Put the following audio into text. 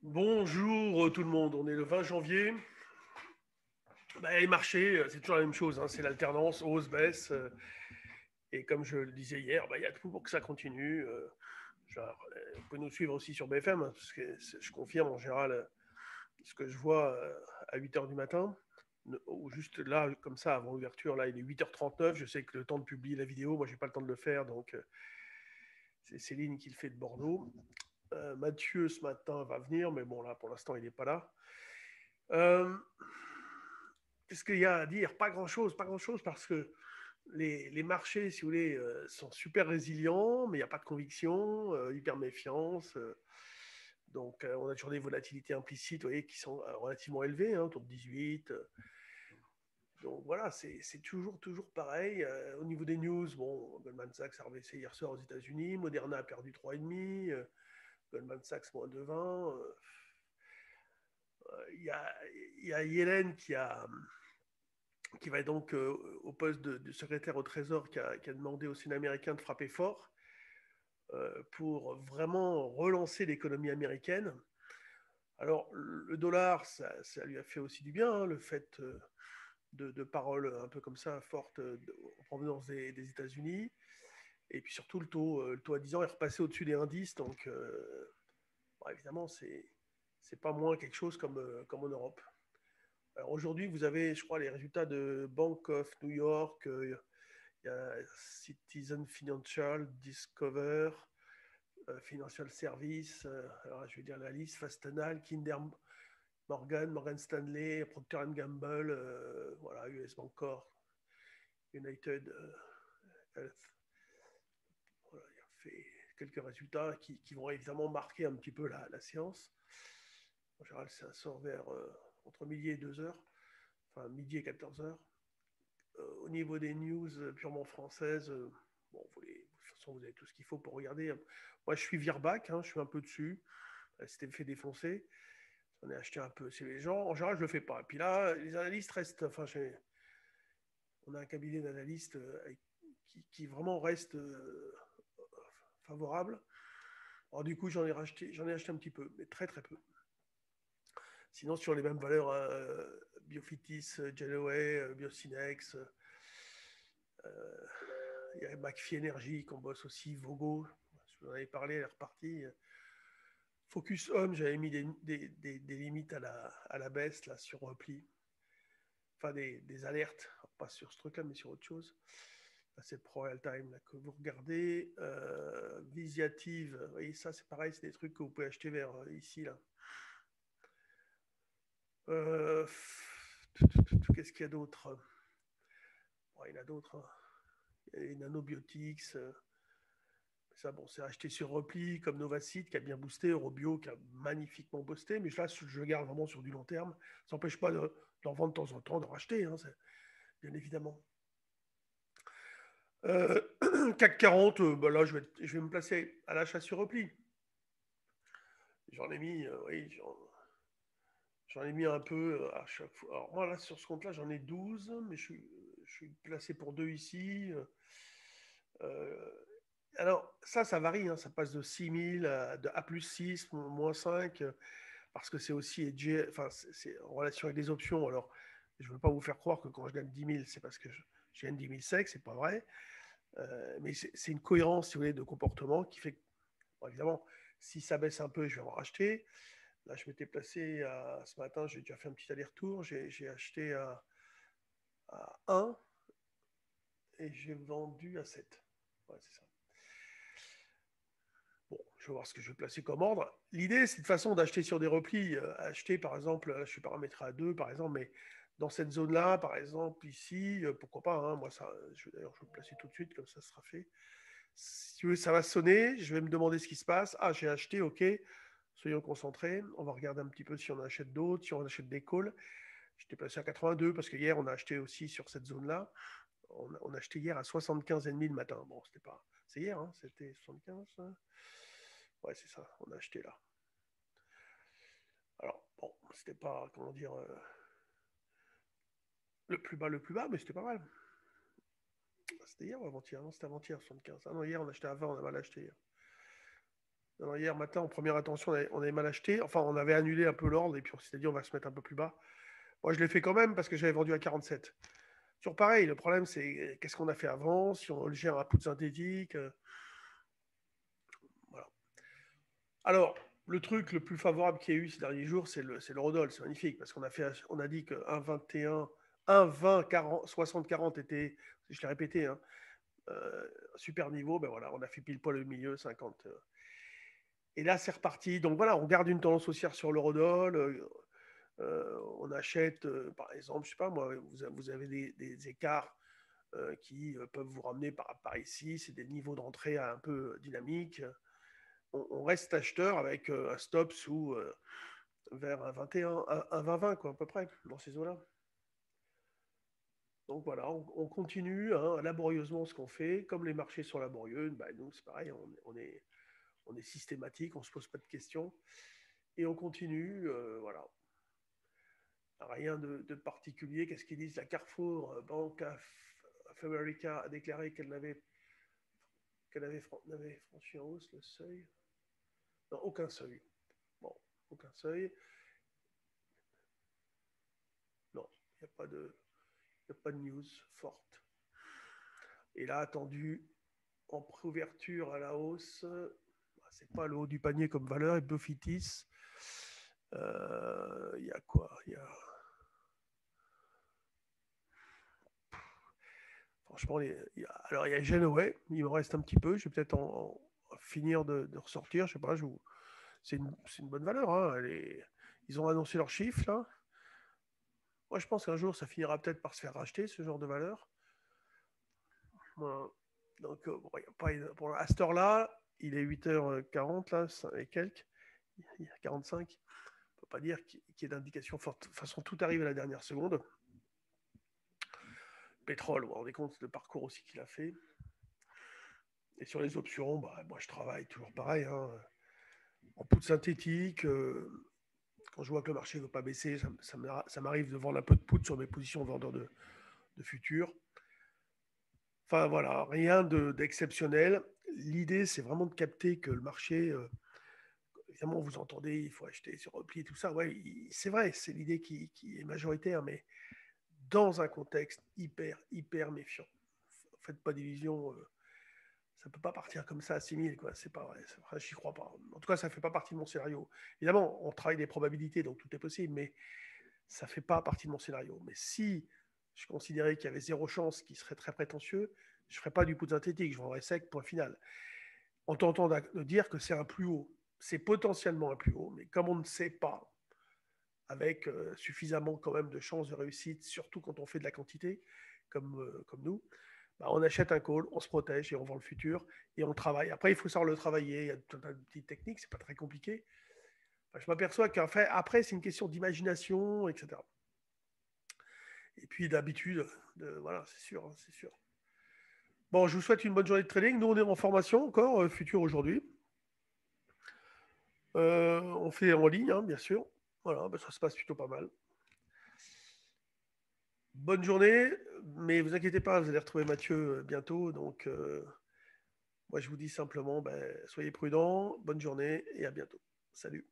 Bonjour tout le monde, on est le 20 janvier. Bah, les marchés, c'est toujours la même chose, hein, c'est l'alternance, hausse, baisse. Et comme je le disais hier, bah, il y a tout pour que ça continue. Vous pouvez nous suivre aussi sur BFM, hein, parce que je confirme en général ce que je vois à 8h du matin. Ou juste là, comme ça, avant l'ouverture, là, il est 8h39. Je sais que le temps de publier la vidéo, moi, j'ai pas le temps de le faire, donc c'est Céline qui le fait de Bordeaux. Mathieu, ce matin, va venir, mais bon, là, pour l'instant, il n'est pas là. Euh, Qu'est-ce qu'il y a à dire? Pas grand-chose, pas grand-chose, parce que les marchés, si vous voulez, sont super résilients, mais il n'y a pas de conviction, hyper méfiance. Donc, on a toujours des volatilités implicites, vous voyez, qui sont relativement élevées, hein, autour de 18. Donc voilà, c'est toujours pareil. Au niveau des news, bon, Goldman Sachs a rebaissé hier soir aux États-Unis, Moderna a perdu 3,5, Goldman Sachs moins 2,20. Il y a Yellen qui va donc au poste de secrétaire au Trésor, qui a demandé au Sénat américain de frapper fort pour vraiment relancer l'économie américaine. Alors, le dollar, ça lui a fait aussi du bien, hein, le fait de paroles un peu comme ça, fortes, en provenance des États-Unis. Et puis surtout, le taux à 10 ans est repassé au-dessus des indices. Donc, bon, évidemment, c'est pas moins quelque chose comme en Europe. Alors aujourd'hui, vous avez, je crois, les résultats de Bank of New York, il y a Citizen Financial, Discover, Financial Service, alors je vais dire la liste, Fastenal, Kinder Morgan, Morgan Stanley, Procter Gamble, voilà, US Bancorp, United Health. Voilà, il a fait quelques résultats qui vont évidemment marquer un petit peu la séance. En général, ça sort vers entre midi et 2h, enfin midi et 14h. Au niveau des news purement françaises, bon, de toute façon, vous avez tout ce qu'il faut pour regarder. Moi, je suis Virbac, hein, je suis un peu dessus. C'était fait défoncer. J'en ai acheté un peu. C'est les gens, en général, je le fais pas. Et puis là, les analystes restent. Enfin, on a un cabinet d'analystes qui vraiment reste favorable. Alors, du coup, j'en ai acheté un petit peu, mais très très peu. Sinon, sur les mêmes valeurs, Biofitis, Genoway, Biocinex, il y a McPhee Energy qu'on bosse aussi, Vogo, je vous en avais parlé, elle est repartie. Focus Home, j'avais mis des limites à la baisse là, sur repli. Enfin, des alertes, pas sur ce truc-là, mais sur autre chose. Là, c'est le Pro Real Time là, que vous regardez. Visiative, vous voyez, ça, c'est pareil, c'est des trucs que vous pouvez acheter vers ici. Là. Euh, Qu'est-ce qu'il y a d'autre? Bon, il y en a d'autres. Hein. Il y a les nanobiotics. Ça, bon, c'est acheté sur repli, comme Novacite, qui a bien boosté, Eurobio, qui a magnifiquement boosté. Mais là, je le garde vraiment sur du long terme. Ça n'empêche pas d'en vendre de temps en temps, d'en racheter, hein, bien évidemment. Euh, CAC 40, bah là, je vais me placer à l'achat sur repli. J'en ai mis, oui, j'en ai mis un peu à chaque fois. Alors, moi, là, sur ce compte-là, j'en ai 12, mais je suis placé pour 2 ici. Euh, alors, ça varie, hein, ça passe de 6000 de A plus 6, moins 5, parce que c'est aussi enfin, c'est en relation avec des options. Alors, je ne veux pas vous faire croire que quand je gagne 10 000, c'est parce que je gagne 10 000 sec, c'est pas vrai. Mais c'est une cohérence, si vous voulez, de comportement qui fait que, bon, évidemment, si ça baisse un peu, je vais en racheter. Là, je m'étais placé ce matin, j'ai déjà fait un petit aller-retour, j'ai acheté à 1 et j'ai vendu à 7. Ouais, c'est ça. Bon, je vais voir ce que je vais placer comme ordre. L'idée, c'est de façon d'acheter sur des replis. Acheter, par exemple, là, je suis paramétré à 2, par exemple, mais dans cette zone-là, par exemple, ici, pourquoi pas, hein, moi, ça, d'ailleurs, je vais me placer tout de suite, comme ça sera fait. Si tu veux, ça va sonner, je vais me demander ce qui se passe. Ah, j'ai acheté, ok, soyons concentrés. On va regarder un petit peu si on achète d'autres, si on achète des calls. J'étais placé à 82 parce que hier, on a acheté aussi sur cette zone-là. On a acheté hier à 75,5 le matin. Bon, c'était pas. C'est hier, hein, c'était 75. Hein. Ouais, c'est ça, on a acheté là. Alors, bon, c'était pas, comment dire, le plus bas, mais c'était pas mal. C'était hier ou avant-hier? Non, c'était avant-hier, 75. Ah non, hier, on a acheté à 20, on a mal acheté hier. Alors, hier matin, en première intention, on avait mal acheté. Enfin, on avait annulé un peu l'ordre et puis on s'était dit on va se mettre un peu plus bas. Moi, je l'ai fait quand même parce que j'avais vendu à 47. Toujours pareil, le problème, c'est qu'est-ce qu'on a fait avant, si on le gère à poudre synthétique. Voilà. Alors, le truc le plus favorable qu'il y a eu ces derniers jours, c'est l'eurodoll. C'est magnifique parce on a dit que 1,21, 1,20, 40, 60, 40 était, je l'ai répété, hein, un super niveau. Ben voilà, on a fait pile poil le milieu, 50. Et là, c'est reparti. Donc voilà, on garde une tendance haussière sur l'eurodoll. On achète, par exemple, je sais pas moi, vous avez des écarts qui peuvent vous ramener par ici. C'est des niveaux d'entrée un peu dynamiques. On reste acheteur avec un stop sous vers un 21, un 20-20, quoi, à peu près, dans ces eaux-là. Donc voilà, on continue hein, laborieusement ce qu'on fait. Comme les marchés sont laborieux, bah, nous, c'est pareil, on est systématique, on ne se pose pas de questions. Et on continue, voilà. Rien de particulier. Qu'est-ce qu'ils disent? La Carrefour Bank of America a déclaré qu'elle avait franchi en hausse le seuil. Non, aucun seuil. Bon, aucun seuil. Non, il n'y a pas de news forte. Et là, attendu en préouverture à la hausse, c'est pas le haut du panier comme valeur, et Bofitis, il y a quoi? Franchement, alors il y a Genoway, il me reste un petit peu, je vais peut-être finir de ressortir, je sais pas, c'est une bonne valeur. Hein. Ils ont annoncé leurs chiffres là. Moi, je pense qu'un jour, ça finira peut-être par se faire racheter ce genre de valeur. Voilà. Donc, bon, y a pas, pour, à cette heure-là, il est 8h40 là, et quelques, il y a 45. On ne peut pas dire qu'il y ait d'indication forte. De toute façon, tout arrive à la dernière seconde. Pétrole, vous vous rendez compte le parcours aussi qu'il a fait. Et sur les options, bah, moi, je travaille toujours pareil. Hein, en poudre synthétique. Quand je vois que le marché ne veut pas baisser, ça m'arrive de vendre un peu de poudre sur mes positions vendeurs de futurs. Enfin voilà, rien d'exceptionnel. L'idée, c'est vraiment de capter que le marché, évidemment, vous entendez, il faut acheter sur repli et tout ça. Ouais, c'est vrai, c'est l'idée qui est majoritaire, mais dans un contexte hyper méfiant. Faites pas d'illusions. Ça peut pas partir comme ça à 6000, quoi. C'est pas vrai. Enfin, j'y crois pas. En tout cas, ça fait pas partie de mon scénario. Évidemment, on travaille des probabilités, donc tout est possible, mais ça fait pas partie de mon scénario. Mais si je considérais qu'il y avait zéro chance, qu'il serait très prétentieux, je ferais pas du poudre synthétique, je vendrais sec, point final. En tentant de dire que c'est un plus haut. C'est potentiellement un plus haut, mais comme on ne sait pas, avec suffisamment quand même de chances de réussite, surtout quand on fait de la quantité, comme nous, bah, on achète un call, on se protège et on vend le futur et on travaille. Après, il faut savoir le travailler. Il y a tout un tas de petites techniques, c'est pas très compliqué. Enfin, je m'aperçois qu'après, c'est une question d'imagination, etc. Et puis d'habitude, voilà, c'est sûr, hein, c'est sûr. Bon, je vous souhaite une bonne journée de trading. Nous, on est en formation encore, futur aujourd'hui. On fait en ligne, hein, bien sûr. Voilà, ben, ça se passe plutôt pas mal. Bonne journée, mais vous inquiétez pas, vous allez retrouver Mathieu bientôt. Donc, moi, je vous dis simplement, ben, soyez prudents, bonne journée et à bientôt. Salut.